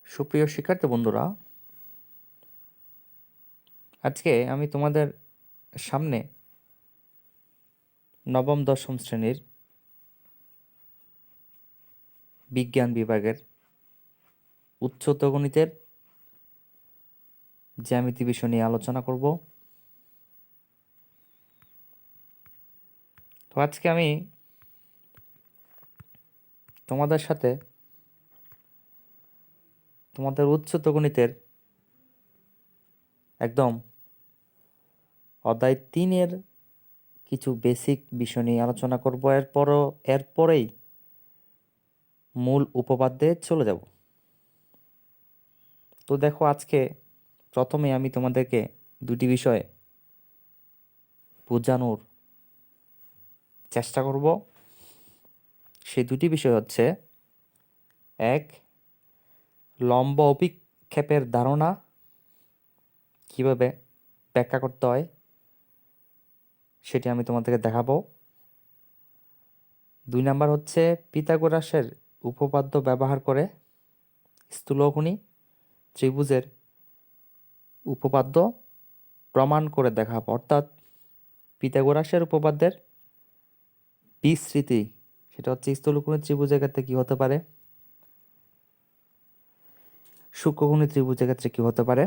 সুপ্রিয় শিক্ষার্থী বন্ধুরা, আজকে আমি তোমাদের সামনে নবম দশম শ্রেণীর বিজ্ঞান বিভাগের উচ্চতর গণিতের জ্যামিতি বিষয় নিয়ে আলোচনা করব। তো আজকে আমি তোমাদের সাথে তোমাদের উচ্চতর গণিতের একদম অধ্যায় 3-এর কিছু বেসিক বিষয় নিয়ে আলোচনা করব। এরপরেই মূল উপপাদ্যে চলে যাব। তো দেখো, আজকে প্রথমে আমি তোমাদেরকে দুটি বিষয় বোঝানোর চেষ্টা করব। সেই দুটি বিষয় হচ্ছে, এক, লম্ব অভিক্ষেপের ধারণা কিভাবে ব্যাখ্যা করতে হয় সেটি আমি তোমাদেরকে দেখাবো। 2 নাম্বার হচ্ছে, পিথাগোরাসের উপপাদ্য ব্যবহার করে স্থূলকোণী ত্রিভুজের উপপাদ্য প্রমাণ করে দেখাবো। অর্থাৎ পিথাগোরাসের উপপাদ্যের বিস্তৃতি, সেটা হচ্ছে স্থূলকোণী ত্রিভুজের ক্ষেত্রে কি হতে পারে, সূক্ষ্মকোণী ত্রিভুজের ক্ষেত্রে কি হতে পারে,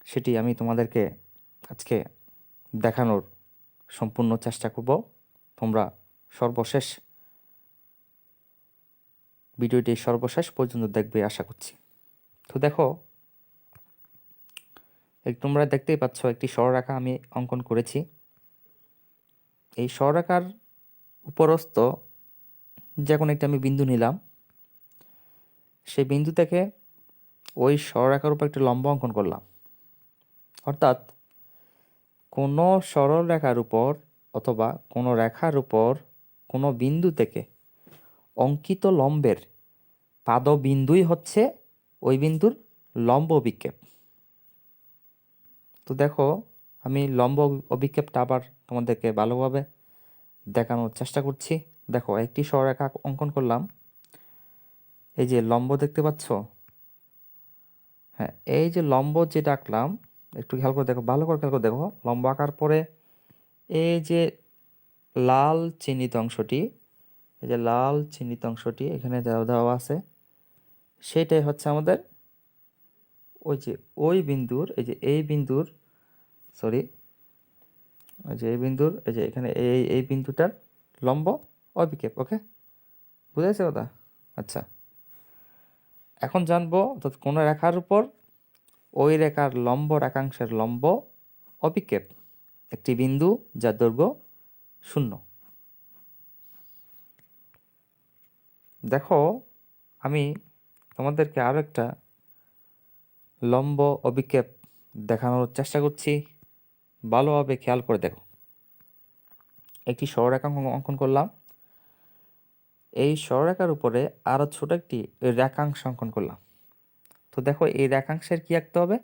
সেটি আমি তোমাদেরকে আজকে দেখানোর সম্পূর্ণ চেষ্টা করব। তোমরা ভিডিওটি সর্বশেষ পর্যন্ত দেখবে আশা করছি। তো দেখো, তোমরা দেখতেই পাচ্ছ একটি সরলরেখা আমি অঙ্কন করেছি। এই সরলরেখার উপরস্থ যে কোনো একটা আমি বিন্দু নিলাম। সেই বিন্দু থেকে ওই সরলরেখার উপর একটি লম্ব অঙ্কন করলাম। অর্থাৎ কোনো সরল রেখার উপর অথবা কোনো রেখার উপর কোনো বিন্দু থেকে অঙ্কিত লম্বের পাদবিন্দুই হচ্ছে ওই বিন্দুর লম্ব অভিক্ষেপ। তো দেখো, আমি লম্ব অভিক্ষেপটা আবার তোমাদেরকে ভালোভাবে দেখানোর চেষ্টা করছি। দেখো, একটি সরলরেখা অঙ্কন করলাম। এই যে লম্ব দেখতে পাচ্ছ, হ্যাঁ, এই যে লম্ব যেটা আঁকলাম, একটু খেয়াল করে দেখো, ভালো করে খেয়াল করে দেখো। লম্ব আঁকার পরে এই যে লাল চিহ্নিত অংশটি, এই যে লাল চিহ্নিত অংশটি এখানে দেওয়া আছে, সেটাই হচ্ছে আমাদের ওই যে ওই বিন্দুর, এই যে এই বিন্দুর, সরি, ওই যে এই বিন্দুর, এই যে এখানে এই বিন্দুটার লম্ব অভিক্ষেপ। ওকে, বুঝা গেছে কথা? আচ্ছা, এখন জানবো অর্থাৎ কোনো রেখার উপর ওই রেখার লম্ব রেখাংশের লম্ব অভিক্ষেপ একটি বিন্দু যার দৈর্ঘ্য 0। দেখো, আমি তোমাদেরকে আরও একটা লম্ব অভিক্ষেপ দেখানোর চেষ্টা করছি। ভালোভাবে খেয়াল করে দেখো, একটি সরলরেখা অঙ্কন করলাম। এই সরলরেখার উপরে আরও ছোট একটি রেখাংশ অঙ্কন করলাম। তো দেখো, এই রেখাংশের কি আঁকতে হবে?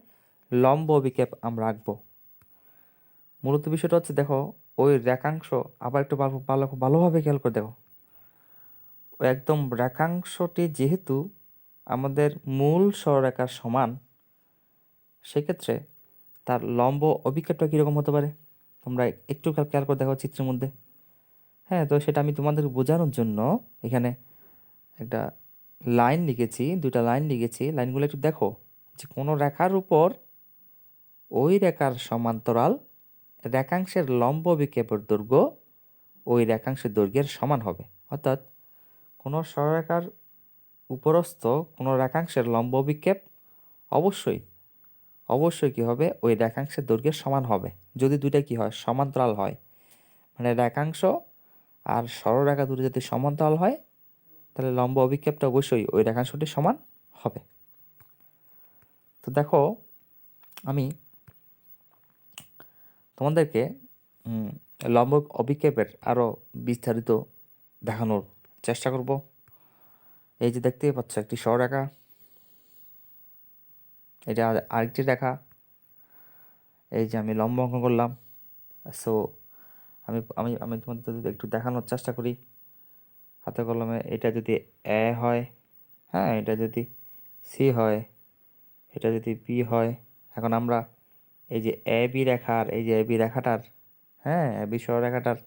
লম্ব অভিক্ষেপ আমরা আঁকবো। মূলত বিষয়টা হচ্ছে, দেখো, ওই রেখাংশ আবার একটু ভালোভাবে খেয়াল করে দেখো। একদম রেখাংশটি যেহেতু আমাদের মূল সরলরেখার সমান, সেক্ষেত্রে তার লম্ব অভিক্ষেপটা কীরকম হতে পারে তোমরা একটু খেয়াল করে দেখো চিত্রের মধ্যে। হ্যাঁ, তো সেটা আমি তোমাদের বোঝানোর জন্য এখানে একটা লাইন লিখেছি, 2টা লাইন লিখেছি। লাইনগুলো একটু দেখো, যে কোনো রেখার উপর ওই রেখার সমান্তরাল রেখাংশের লম্ব অভিক্ষেপের দৈর্ঘ্য ওই রেখাংশের দৈর্ঘ্যের সমান হবে। অর্থাৎ কোনো সরলরেখার উপরস্থ কোনো রেখাংশের লম্ব অভিক্ষেপ অবশ্যই অবশ্যই কী হবে? ওই রেখাংশের দৈর্ঘ্যের সমান হবে। যদি দুইটা কি হয়? সমান্তরাল হয়। মানে রেখাংশ আর সরলরেখা দুটো যদি সমান্তরাল হয়, তাহলে লম্ব অভিক্ষেপটা অবশ্যই ওই রেখাংশটির সমান হবে। তো দেখো, আমি তোমাদেরকে লম্ব অভিক্ষেপের আরও বিস্তারিত দেখানোর চেষ্টা করব। এই যে দেখতেই পাচ্ছ একটি সরলরেখা, এটা আরেকটি রেখা। এই যে আমি লম্ব অঙ্কন করলাম। সো আমি আমি আমি তোমাদের যদি একটু দেখানোর চেষ্টা করি হাতে কলমে। এটা যদি এ হয়, হ্যাঁ, এটা যদি সি হয়, এটা যদি বি হয়, এখন আমরা এই যে এ বি রেখার, এই যে এ বি রেখাটার, হ্যাঁ এ বি সরলরেখাটার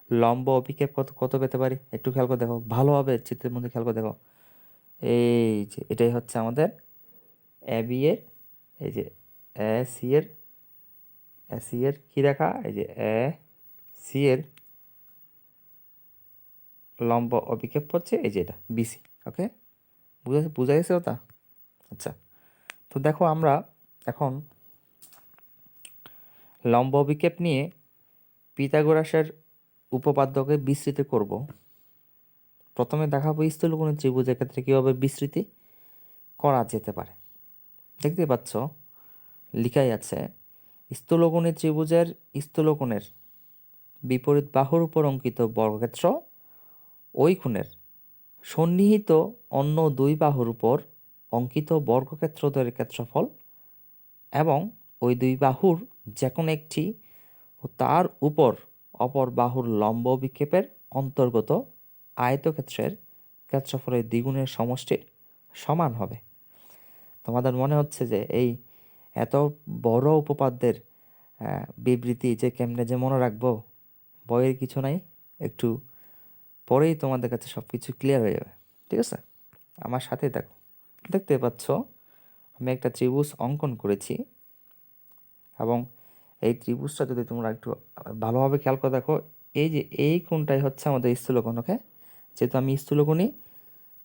লম্ব অভিক্ষেপ কত কত পেতে পারি একটু খেয়াল করে দেখো, ভালোভাবে চিত্রের মধ্যে খেয়াল করে দেখো। এই যে এটাই হচ্ছে আমাদের এ বি এর, এই যে এ সি এর, এ সি এর কি রেখা, এই যে এ সি এর লম্ব অভিক্ষেপ হচ্ছে এই যে এটা বিসি। ওকে, বুঝা গেছে ওটা? আচ্ছা, তো দেখো আমরা এখন লম্ব অভিক্ষেপ নিয়ে পিথাগোরাসের উপপাদ্যকে বিস্তৃত করব। প্রথমে দেখাবো স্থূলকোণী ত্রিভুজের ক্ষেত্রে কীভাবে বিস্তৃতি করা যেতে পারে। দেখতে পাচ্ছ লিখাই আছে, স্থূলকোণী ত্রিভুজের স্থূলকোণের বিপরীত বাহুর উপর অঙ্কিত বর্গক্ষেত্র ওই কোণের সন্নিহিত অন্য দুই বাহুর উপর অঙ্কিত বর্গক্ষেত্রদ্বয়ের ক্ষেত্রফল এবং ওই দুই বাহুর যে কোনো একটি ও তার উপর অপর বাহুর লম্ব অভিক্ষেপের অন্তর্গত আয়তক্ষেত্রের ক্ষেত্রফলের দ্বিগুণের সমষ্টির সমান হবে। তোমাদের মনে হচ্ছে যে এই এত বড় উপপাদ্যের বিবৃতি যে কেমনে যে মনে রাখবো, বইয়ের কিছু নাই, একটু পরেই তোমাদের কাছে সব কিছু ক্লিয়ার হয়ে যাবে। ঠিক আছে, আমার সাথে দেখো। দেখতে পাচ্ছ আমি একটা ত্রিভুজ অঙ্কন করেছি এবং এই ত্রিভুজটা যদি তোমরা একটু ভালোভাবে খেয়াল করে দেখো, এই যে এই কোণটাই হচ্ছে আমাদের স্থূলকোণ। ওকে, যেহেতু আমি স্থূলকোণী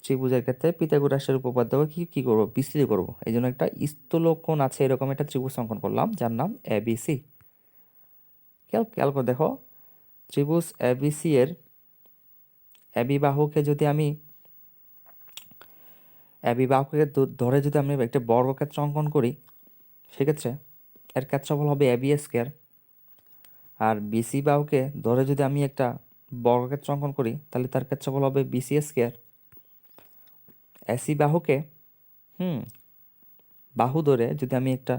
ত্রিভুজের ক্ষেত্রে পিথাগোরাসের উপপাদ্যকে কি করবো, বিস্তৃত করব, এই জন্য একটা স্থূলকোণ আছে এরকম একটা ত্রিভুজ অঙ্কন করলাম যার নাম এবিসি। খেয়াল করে দেখো, ত্রিভুজ এবিসি এর এবি বাহুকে যদি আমি এবি বাহুকে ধরে যদি আমি একটা বর্গক্ষেত্র অঙ্কন করি, সেক্ষেত্রে এর ক্ষেত্রফল হবে এবি স্কয়ার। আর বিসি বাহুকে ধরে যদি আমি একটা বর্গক্ষেত্র অঙ্কন করি তাহলে তার ক্ষেত্রফল হবে বিসি স্কয়ার। এসি বাহুকে বাহু ধরে যদি আমি একটা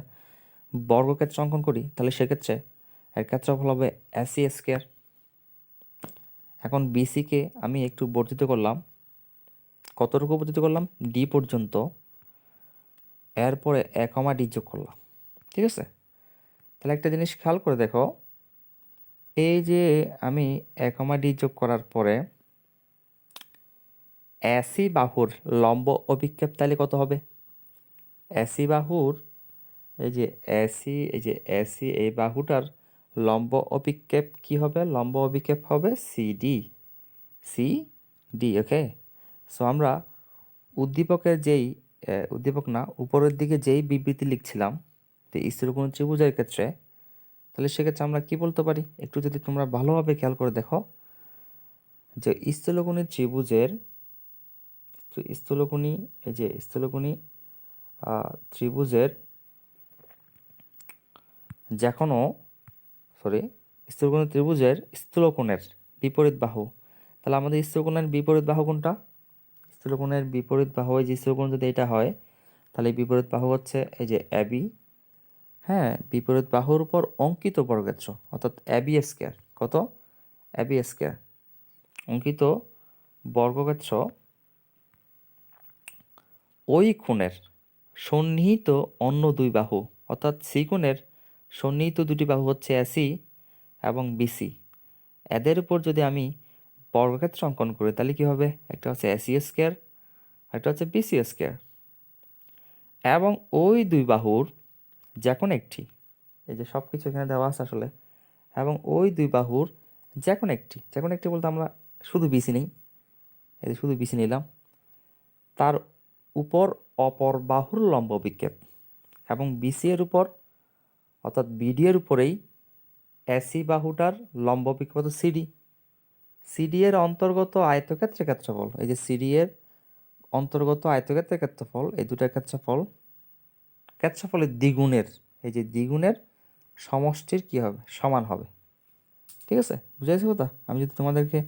বর্গক্ষেত্র অঙ্কন করি তাহলে সেক্ষেত্রে এর ক্ষেত্রফল হবে এসি স্কয়ার। এখন বিসিকে আমি একটু বর্ধিত করলাম, কতটুকু বর্ধিত করলাম, ডি পর্যন্ত, এরপরে এ কমা ডি যোগ করলাম। ঠিক আছে, তাহলে একটা জিনিস খেয়াল করে দেখো, এই যে আমি এ কমা ডি যোগ করার পরে এসি বাহুর লম্ব অভিক্ষেপ তাহলে কত হবে, এসি বাহুর এই যে এসি, এই যে এসি এই বাহুটার লম্ব অভিক্ষেপ কি হবে, লম্ব অভিক্ষেপ হবে সিডি, সিডি। ওকে, সো আমরা উদ্দীপকের যেই উদ্দীপক না, উপরের দিকে যেই বিবৃতি লিখছিলাম যে স্থূলকোণ ত্রিভুজের ক্ষেত্রে, তাহলে সেক্ষেত্রে আমরা কি বলতে পারি একটু যদি তোমরা ভালোভাবে খেয়াল করে দেখো, যে স্থূলকোণী ত্রিভুজের স্থূলকোণী এই যে স্থূলকোণী ত্রিভুজের যে কোনো স্থূলকোণী ত্রিভুজের স্থূলকোণের বিপরীত বাহু, তাহলে আমাদের স্থূলকোণের বিপরীত বাহু কোনটা, স্থূলকোণের বিপরীত বাহু, এই যে স্থূলকোণ যদি এটা হয় তাহলে বিপরীত বাহু হচ্ছে এই যে এবি। হ্যাঁ, বিপরীত বাহুর উপর অঙ্কিত বর্গক্ষেত্র অর্থাৎ এবি স্কয়ার, কত, এবি স্কয়ার অঙ্কিত বর্গক্ষেত্র ওই কোণের সন্নিহিত অন্য দুই বাহু, অর্থাৎ সি কোণের সন্নিহিত দুটি বাহু হচ্ছে এসি এবং বিসি, এদের উপর যদি আমি বর্গক্ষেত্র অঙ্কন করি তাহলে কী হবে, একটা হচ্ছে এসি স্কয়ার, একটা হচ্ছে বিসি স্কয়ার, এবং ওই দুই বাহুর যে কোনো একটি, এই যে সব কিছু এখানে দেওয়া আছে আসলে, এবং ওই দুই বাহুর যে কোনো একটি বলতে আমরা শুধু বিসি নেই, এই যে শুধু বিসি নিলাম, তার উপর অপর বাহুর লম্ব অভিক্ষেপ এবং বিসি এর উপর অর্থাৎ বিডি এর উপরেই এসি বাহুটার লম্ব অভিক্ষেপ সিডি, সিডি এর অন্তর্গত আয়তক্ষেত্রের ক্ষেত্রফল, এই যে সিডি এর অন্তর্গত আয়তক্ষেত্রের ক্ষেত্রফল, এই দুটার ক্ষেত্রফলের দ্বিগুণের, এই যে দ্বিগুণের সমষ্টির কি হবে, সমান হবে। ঠিক আছে, বুঝাইছি কথা? আমি যদি তোমাদেরকে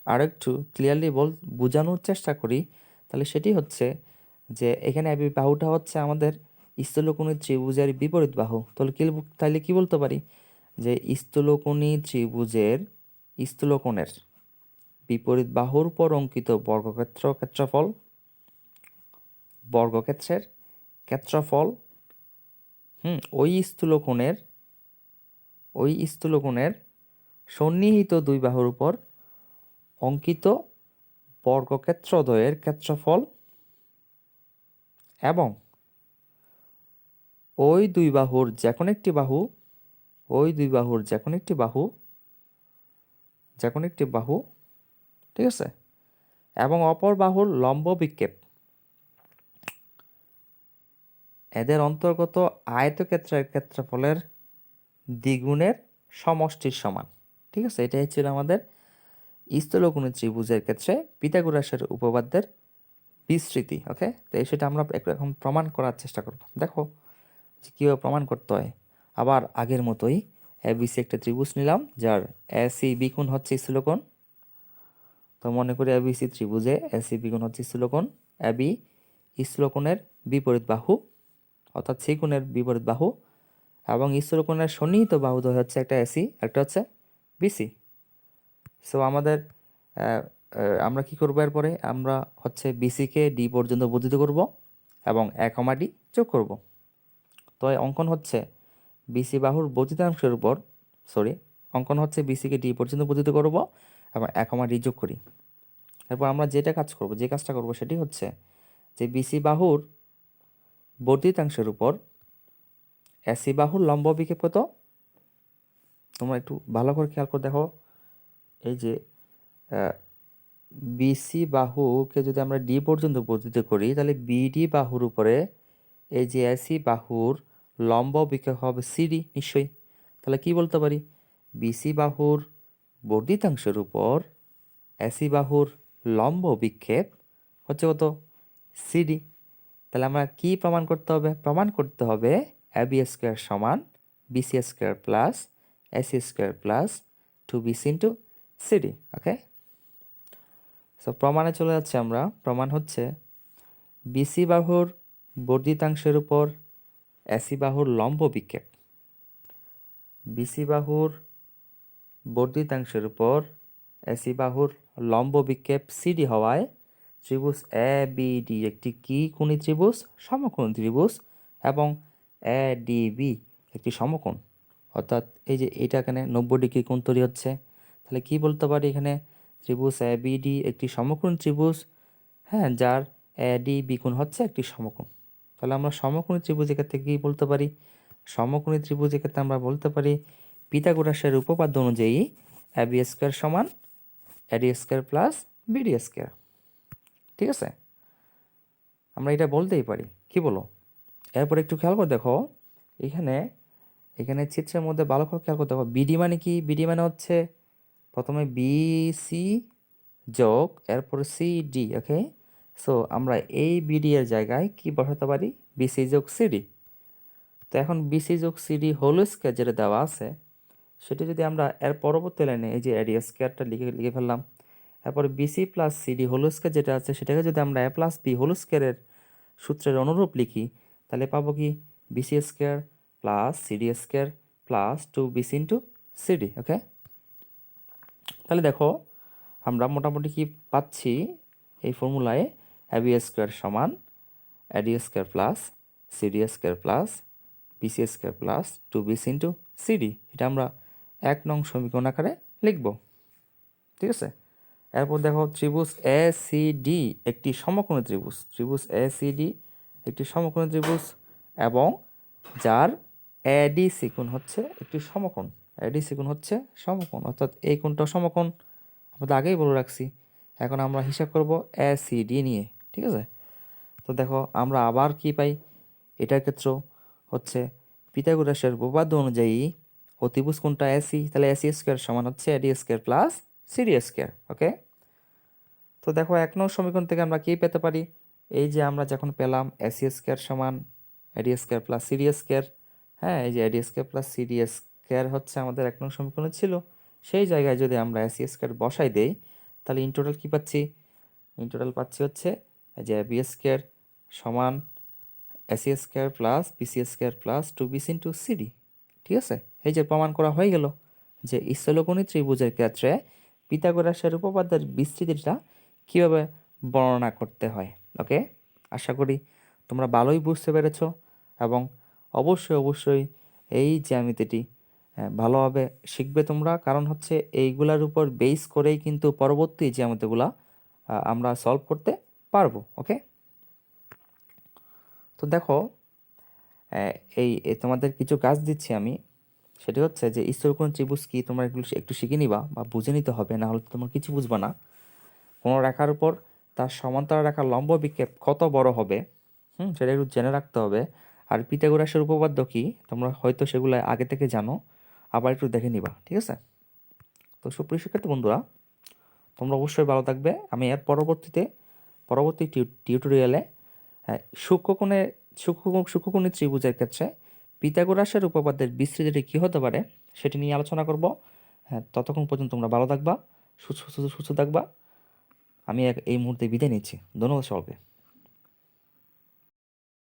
আরও একটু ক্লিয়ারলি বোঝানোর চেষ্টা করি তাহলে সেটি হচ্ছে যে এখানে এই বাহুটা হচ্ছে আমাদের স্থূলকোণী ত্রিভুজের বিপরীত বাহু, তাহলে কি বলতে পারি যে স্থূলকোণী ত্রিভুজের স্থূলকোণের বিপরীত বাহুর উপর অঙ্কিত বর্গক্ষেত্রফল বর্গক্ষেত্রের ক্ষেত্রফল ওই স্থূলকোণের সন্নিহিত দুই বাহুর উপর অঙ্কিত বর্গক্ষেত্রদ্বয়ের ক্ষেত্রফল এবং ওই দুই বাহুর যে কোনো একটি বাহু ঠিক আছে, এবং অপর বাহুর লম্ব বিক্ষেপ এদের অন্তর্গত আয়তক্ষেত্রের ক্ষেত্রফলের দ্বিগুণের সমষ্টির সমান। ঠিক আছে, এটাই ছিল আমাদের স্থূলকোণী ত্রিভুজের ক্ষেত্রে পিথাগোরাসের উপপাদ্যের বিস্তৃতি। ওকে, তো সেটা আমরা এখন প্রমাণ করার চেষ্টা করব। দেখো যে কীভাবে প্রমাণ করতে হয়। আবার আগের মতোই এবিসি একটা ত্রিভুজ নিলাম, যার এসি বি কোণ হচ্ছে স্থূলকোণ। তো মনে করি এবিসি ত্রিভুজে এসি বি কোণ হচ্ছে স্থূলকোণ। এবি স্থূলকোণের বিপরীত বাহু, অর্থাৎ সি কোণের বিপরীত বাহু, এবং স্থূলকোণের সন্নিহিত বাহুদ্বয় হচ্ছে একটা এসি, একটা হচ্ছে বিসি। সো আমরা কি করবো এরপরে? আমরা হচ্ছে বিসিকে ডি পর্যন্ত বর্ধিত করব এবং এ কমা ডি যোগ করব। তো অঙ্কন হচ্ছে বিসি বাহুর বর্ধিতাংশের উপর বিসিকে ডি পর্যন্ত বর্ধিত করব এবং এ কমা ডি যোগ করি। এরপর আমরা যে কাজটা করব সেটি হচ্ছে যে বিসি বাহুর বর্ধিতাংশের উপর এসি বাহুর লম্ব বিক্ষেপ কত? তোমরা একটু ভালো করে খেয়াল করে দেখো। এই যে বিসি বাহুকে যদি আমরা ডি পর্যন্ত বর্ধিত করি, তাহলে বিডি বাহুর উপরে এই যে এসি বাহুর লম্ব বিক্ষেপ হবে সিডি নিশ্চয়ই। তাহলে কি বলতে পারি? বিসি বাহুর বর্ধিতাংশের উপর এসি বাহুর লম্ব বিক্ষেপ হচ্ছে কত? সিডি। তাহলে আমরা কি প্রমাণ করতে হবে? প্রমাণ করতে হবে এবি স্কোয়ার সমান BC square plus AC square plus 2BC into CD. Okay, so প্রমাণে চলে যাচ্ছে আমরা। প্রমাণ হচ্ছে বিসি বাহুর বর্ধিতাংশের উপর এসি বাহুর লম্ব বিক্ষেপ, বিসি বাহুর বর্ধিতাংশের উপর এসি বাহুর লম্ব বিক্ষেপ সিডি হওয়ায় ত্রিভুজ এ বি ডি একটি কি কোণী ত্রিভুজ? সমকোণী ত্রিভুজ। এবং এ ডি বি একটি সমকোণ, অর্থাৎ এই যে এটা এখানে 90 ডিগ্রি কোণ তৈরি হচ্ছে। তাহলে কি বলতে পারি এখানে? ত্রিভুজ এ বি ডি একটি সমকোণ ত্রিভুজ, হ্যাঁ, যার এ ডি বি কোণ হচ্ছে একটি সমকোণ। তাহলে আমরা সমকোণী ত্রিভুজের ক্ষেত্রে কী বলতে পারি? সমকোণী ত্রিভুজের ক্ষেত্রে আমরা বলতে পারি পিথাগোরাসের উপপাদ্য অনুযায়ী এবি স্কোয়ার সমান AD square plus BD square. ঠিক আছে, আমরা এটা বলতেই পারি। কি বলো? এরপর একটু খেয়াল করে দেখো, এখানে চিত্রের মধ্যে ভালো করে খেয়াল করে দেখো। বিডি মানে কি? বিডি মানে হচ্ছে প্রথমে বিসি যোগ এরপরে সিডি। ওকে, সো আমরা এই বিডি এর জায়গায় কি বসাতে পারি? বিসি যোগ সিডি। তো এখন বিসি যোগ সিডি হোল স্কোয়ার যেটা দেওয়া আছে, সেটি যদি আমরা এর পরবর্তী লাইনে এই যে এডি স্কোয়ারটা লিখে ফেললাম, এরপরে BC plus CD whole square যেটা আছে, সেটাকে যদি আমরা এ প্লাস বি হোল স্কোয়ারের সূত্রের অনুরূপ লিখি, তাহলে পাবো কি? BC square plus CD square plus 2BC into CD. Okay, তাহলে দেখো আমরা মোটামুটি কি পাচ্ছি এই ফর্মুলায়? এবি স্কোয়ার সমান AD square plus CD square plus BC square plus 2BC into CD. এটা আমরা 1 নং সমীকরণ আকারে লিখব। ঠিক আছে, এরপর দেখো ত্রিভুজ এ সি ডি একটি সমকোণী ত্রিভুজ। ত্রিভুজ এ সি ডি একটি সমকোণী ত্রিভুজ এবং যার এডিসি কোণ হচ্ছে একটি সমকোণ। এডিসি কোণ হচ্ছে সমকোণ, অর্থাৎ এই কোণটা সমকোণ। আমরা আগেই বলে রাখছি। এখন আমরা হিসাব করব এ সি ডি নিয়ে। ঠিক আছে, তো দেখো আমরা আবার কি পাই? এটার ক্ষেত্রেও হচ্ছে পিথাগোরাসের উপপাদ্য অনুযায়ী অতিভুজ কোণটা এসি, তাহলে এসি স্কোয়ার সমান হচ্ছে AD square plus CD square. Okay, তো দেখো 1 নং সমীকরণ থেকে আমরা কি পেতে পারি? এই যে আমরা যখন পেলাম এসি স্কোয়ার সমান AD square plus CD square, হ্যাঁ, এই যে এডি স্কোয়ার প্লাস সিডি স্কোয়ার হচ্ছে আমাদের 1 নং সমীকরণ ছিল। সেই জায়গায় যদি আমরা এসি স্কোয়ার বসাই দেই, তাহলে ইন টোটাল কী পাচ্ছি? ইন টোটাল পাচ্ছি হচ্ছে এই যে বি স্কোয়ার সমান AC square plus BC square plus 2BC into CD. ঠিক আছে, এই যে প্রমাণ করা হয়ে গেল যে স্থূলকোণী ত্রিভুজের ক্ষেত্রে পিথাগোরাসের উপপাদ্যের বিস্তৃতিটা কীভাবে বর্ণনা করতে হয়। ওকে, আশা করি তোমরা ভালোই বুঝতে পেরেছো এবং অবশ্যই এই জ্যামিতিটি ভালোভাবে শিখবে তোমরা, কারণ হচ্ছে এইগুলার উপর বেস করেই কিন্তু পরবর্তী জ্যামিতিগুলা আমরা সলভ করতে পারবো। ওকে, তো দেখো তোমাদের কিছু কাজ দিচ্ছি আমি, সেটি হচ্ছে যে স্থূলকোণ ত্রিভুজ কি তোমরা এগুলো একটু শিখে নিবা বা বুঝে নিতে হবে, না হলে তোমরা কিছু বুঝবা না। কোনো রেখার উপর তার সমান্তরাল রেখার লম্ব বিক্ষেপ কত বড় হবে সেটা একটু জেনে রাখতে হবে। আর পিথাগোরাসের উপপাদ্য কি তোমরা হয়তো সেগুলো আগে থেকে জানো, আবার একটু দেখে নিবা, ঠিক আছে? তো সুপ্রিয় শিক্ষার্থী বন্ধুরা, তোমরা অবশ্যই ভালো থাকবে। আমি এর পরবর্তী টিউটোরিয়ালে সূক্ষ্মকোণী ত্রিভুজের ক্ষেত্রে পিথাগোরাসের উপপাদ্যের বিস্তৃতিটি কী হতে পারে সেটি নিয়ে আলোচনা করব। হ্যাঁ, ততক্ষণ পর্যন্ত তোমরা ভালো থাকবা, সুস্থ থাকবা। আমি এই মুহূর্তে বিদায় নিচ্ছি। ধন্যবাদ সবাইকে।